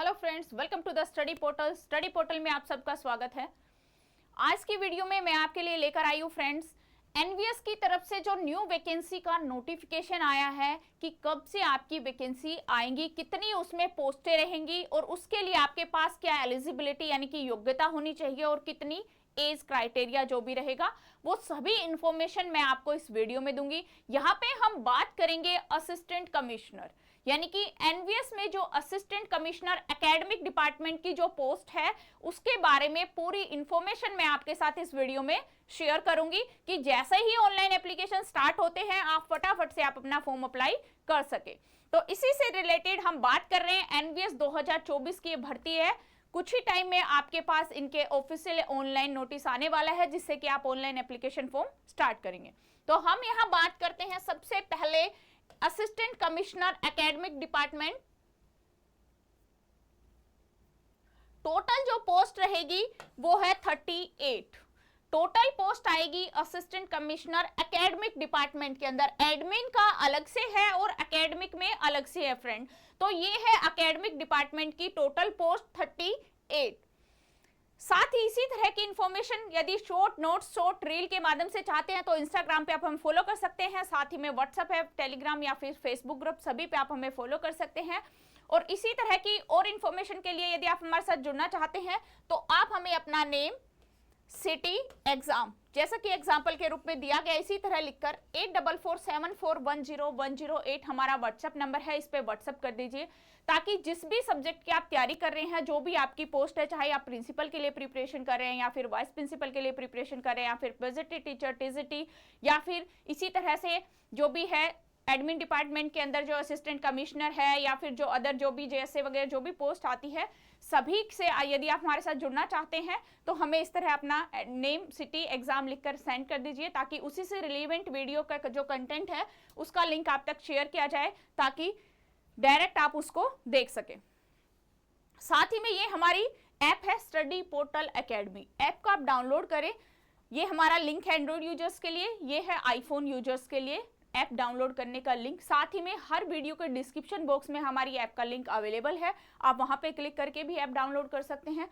Hello friends, welcome to the study portal. Study portal में आप सबका स्वागत है। आज की वीडियो में मैं आपके लिए लेकर आई हूँ फ्रेंड्स, एनवीएस की तरफ से जो न्यू वैकेंसी का नोटिफिकेशन आया है कि कब से आपकी वैकेंसी आएंगी, कितनी उसमें पोस्टें रहेंगी और उसके लिए आपके पास क्या एलिजिबिलिटी यानी कि योग्यता होनी चाहिए और कितनी एज क्राइटेरिया जो भी रहेगा, वो सभी इंफॉर्मेशन मैं आपको इस वीडियो में दूंगी। यहाँ पे हम बात करेंगे असिस्टेंट कमिश्नर यानी कि एनवीएस में जो असिस्टेंट कमिश्नर एकेडमिक डिपार्टमेंट की जो पोस्ट है उसके बारे में पूरी इंफॉर्मेशन मैं आपके साथ इस वीडियो में शेयर करूंगी कि जैसे ही ऑनलाइन एप्लीकेशन स्टार्ट होते हैं आप फटाफट से आप अपना फॉर्म अप्लाई कर सके। तो इसी से रिलेटेड हम बात कर रहे हैं। एनवीएस 2024 की भर्ती है, कुछ ही टाइम में आपके पास इनके ऑफिशियल ऑनलाइन नोटिस आने वाला है जिससे कि आप ऑनलाइन एप्लीकेशन फॉर्म स्टार्ट करेंगे। तो हम यहाँ बात करते हैं सबसे पहले assistant commissioner academic department. Total जो पोस्ट रहेगी वो है 38। टोटल पोस्ट आएगी असिस्टेंट कमिश्नर एकेडमिक डिपार्टमेंट के अंदर। एडमिन का अलग से है और एकेडमिक में अलग से है फ्रेंड। तो ये है एकेडमिक डिपार्टमेंट की टोटल पोस्ट 38। साथ ही इसी तरह की इंफॉर्मेशन यदि शॉर्ट नोट्स, शॉर्ट रील के माध्यम से चाहते हैं तो इंस्टाग्राम पे आप हमें फॉलो कर सकते हैं। साथ ही में व्हाट्सएप है, टेलीग्राम या फिर फेसबुक ग्रुप, सभी पे आप हमें फॉलो कर सकते हैं। और इसी तरह की और इंफॉर्मेशन के लिए यदि आप हमारे साथ जुड़ना चाहते हैं तो आप हमें अपना नेम, सिटी, एग्जाम जैसा कि एग्जाम्पल के रूप में दिया गया इसी तरह लिखकर 8447410108 हमारा व्हाट्सएप नंबर है, इस पे व्हाट्सएप कर दीजिए ताकि जिस भी सब्जेक्ट की आप तैयारी कर रहे हैं, जो भी आपकी पोस्ट है, चाहे आप प्रिंसिपल के लिए प्रिपरेशन कर रहे हैं या फिर वाइस प्रिंसिपल के लिए प्रिपरेशन कर रहे हैं या फिर पॉजिटिव टीचर, टीजीटी या फिर इसी तरह से जो भी है एडमिन डिपार्टमेंट के अंदर जो असिस्टेंट कमिश्नर है या फिर जो अदर जो भी जेएसए वगैरह जो भी पोस्ट आती है, सभी से यदि आप हमारे साथ जुड़ना चाहते हैं तो हमें इस तरह अपना नेम, सिटी, एग्जाम लिखकर सेंड कर दीजिए ताकि उसी से रिलेवेंट वीडियो का जो कंटेंट है उसका लिंक आप तक शेयर किया जाए ताकि डायरेक्ट आप उसको देख सके। साथ ही में ये हमारी ऐप है स्टडी पोर्टल एकेडमी। ऐप को आप डाउनलोड करें। ये हमारा लिंक है एंड्रॉइड यूजर्स के लिए, ये है आईफोन यूजर्स के लिए ऐप डाउनलोड करने का लिंक। साथ ही में हर वीडियो के डिस्क्रिप्शन बॉक्स में हमारी ऐप का लिंक अवेलेबल है, आप वहां पे क्लिक करके भी ऐप डाउनलोड कर सकते हैं।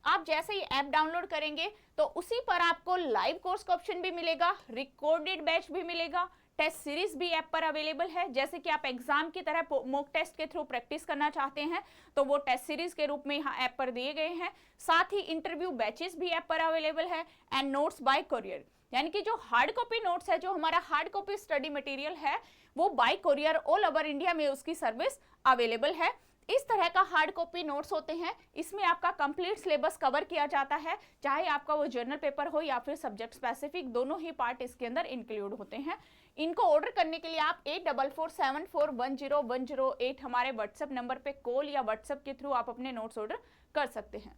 आप जैसे ही ऐप डाउनलोड करेंगे तो उसी पर आपको लाइव कोर्स का ऑप्शन भी मिलेगा, रिकॉर्डेड बैच भी मिलेगा, टेस्ट सीरीज भी ऐप पर अवेलेबल है। जैसे कि आप एग्जाम की तरह मॉक टेस्ट के थ्रू प्रैक्टिस करना चाहते हैं तो वो टेस्ट सीरीज के रूप में यहाँ ऐप पर दिए गए हैं। साथ ही इंटरव्यू बैचेस भी ऐप पर अवेलेबल है एंड नोट्स बाय कोरियर यानी कि जो हार्ड कॉपी नोट्स है, जो हमारा हार्ड कॉपी स्टडी मटेरियल है वो bye courier all over India में उसकी सर्विस अवेलेबल है। इस तरह का हार्ड कॉपी नोट्स होते हैं, इसमें आपका कंप्लीट सिलेबस कवर किया जाता है, चाहे आपका वो जर्नल पेपर हो या फिर सब्जेक्ट स्पेसिफिक, दोनों ही पार्ट इसके अंदर इंक्लूड होते हैं। इनको ऑर्डर करने के लिए आप 8447410108 हमारे व्हाट्सएप नंबर पे कॉल या व्हाट्सएप के थ्रू आप अपने नोट्स ऑर्डर कर सकते हैं।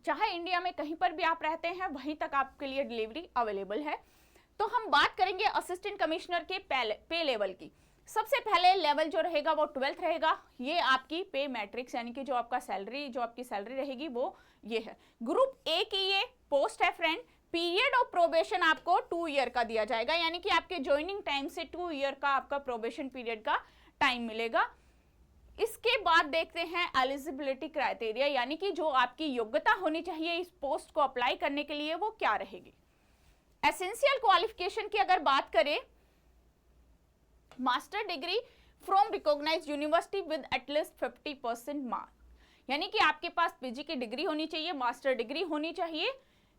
चाहे इंडिया में कहीं पर भी आप रहते हैं वहीं तक आपके लिए डिलीवरी अवेलेबल है। तो हम बात करेंगे असिस्टेंट कमिश्नर के पे लेवल की। सबसे पहले लेवल जो रहेगा वो 12th रहेगा। ये आपकी पे मैट्रिक्स यानी कि जो आपकी सैलरी रहेगी वो ये है। ग्रुप ए की ये पोस्ट है फ्रेंड। पीरियड ऑफ प्रोबेशन आपको 2 ईयर का दिया जाएगा यानी कि आपके ज्वाइनिंग टाइम से 2 ईयर का आपका प्रोबेशन पीरियड का टाइम मिलेगा। इसके बाद देखते हैं एलिजिबिलिटी क्राइटेरिया यानी कि जो आपकी योग्यता होनी चाहिए इस पोस्ट को अप्लाई करने के लिए वो क्या रहेगी। एसेंशियल क्वालिफिकेशन की अगर बात करें, master degree from recognised university with at least 50% mark यानी कि आपके पास पीजी की डिग्री होनी चाहिए, मास्टर डिग्री होनी चाहिए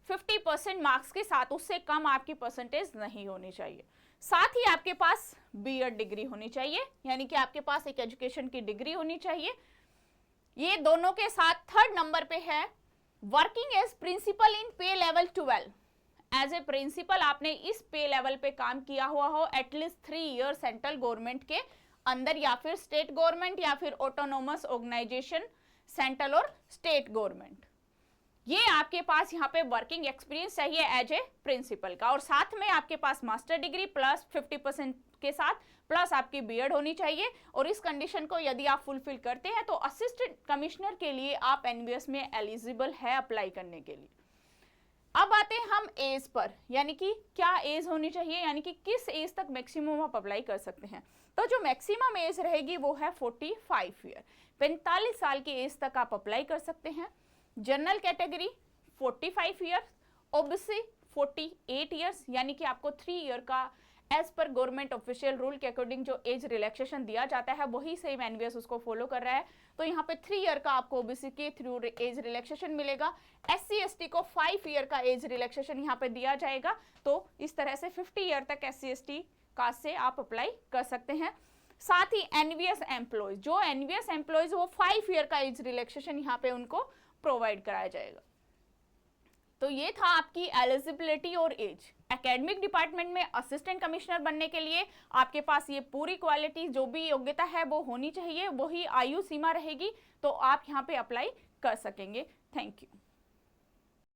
50% मार्क्स के साथ, उससे कम आपकी परसेंटेज नहीं होनी चाहिए। साथ ही आपके पास बीएड डिग्री होनी चाहिए यानी कि आपके पास एक एजुकेशन की डिग्री होनी चाहिए। ये दोनों के साथ 3rd नंबर पे है वर्किंग एज प्रिंसिपल इन पे लेवल 12। एज ए प्रिंसिपल आपने इस पे लेवल पे काम किया हुआ हो एटलीस्ट 3 ईयर सेंट्रल गवर्नमेंट के अंदर या फिर स्टेट गवर्नमेंट या फिर ऑटोनोमस ऑर्गेनाइजेशन, सेंट्रल और स्टेट गवर्नमेंट। ये आपके पास यहाँ पे वर्किंग एक्सपीरियंस चाहिए एज ए प्रिंसिपल का। और साथ में आपके पास मास्टर डिग्री प्लस 50% के साथ प्लस आपकी बीएड होनी चाहिए। और इस कंडीशन को यदि आप फुलफिल करते हैं तो असिस्टेंट कमिश्नर के लिए आप एनवीएस में एलिजिबल है अप्लाई करने के लिए। अब आते हैं हम एज पर, यानी कि क्या एज होनी चाहिए, यानी कि किस एज तक मैक्सिमम आप अप्लाई कर सकते हैं। तो जो मैक्सिमम एज रहेगी वो है 45 ईयर, 45 साल की एज तक आप अप्लाई कर सकते हैं। General category 45 year, OBC 48 years, यानी कि आपको 3 ईयर का एज पर गवर्नमेंट ऑफिशियल रूल के अकॉर्डिंग जो एज रिलैक्सेशन दिया जाता है वही सेम एनवीएस उसको फॉलो कर रहा है। तो यहाँ पे 3 ईयर का आपको ओबीसी के थ्रू एज रिलैक्सेशन मिलेगा। एससी एसटी को 5 ईयर का एज रिलैक्सेशन यहाँ पे दिया जाएगा। तो इस तरह से 50 ईयर तक एससी एसटी कास्ट से आप अप्लाई कर सकते हैं। साथ ही एनवीएस एम्प्लॉयज, जो एनवीएस एम्प्लॉयज वो 5 ईयर का एज रिलैक्सेशन यहाँ पे उनको प्रोवाइड कराया जाएगा। तो ये था आपकी एलिजिबिलिटी और एज। एकेडमिक डिपार्टमेंट में असिस्टेंट कमिश्नर बनने के लिए आपके पास ये पूरी क्वालिटी जो भी योग्यता है वो होनी चाहिए, वही आयु सीमा रहेगी, तो आप यहाँ पे अप्लाई कर सकेंगे। Thank you.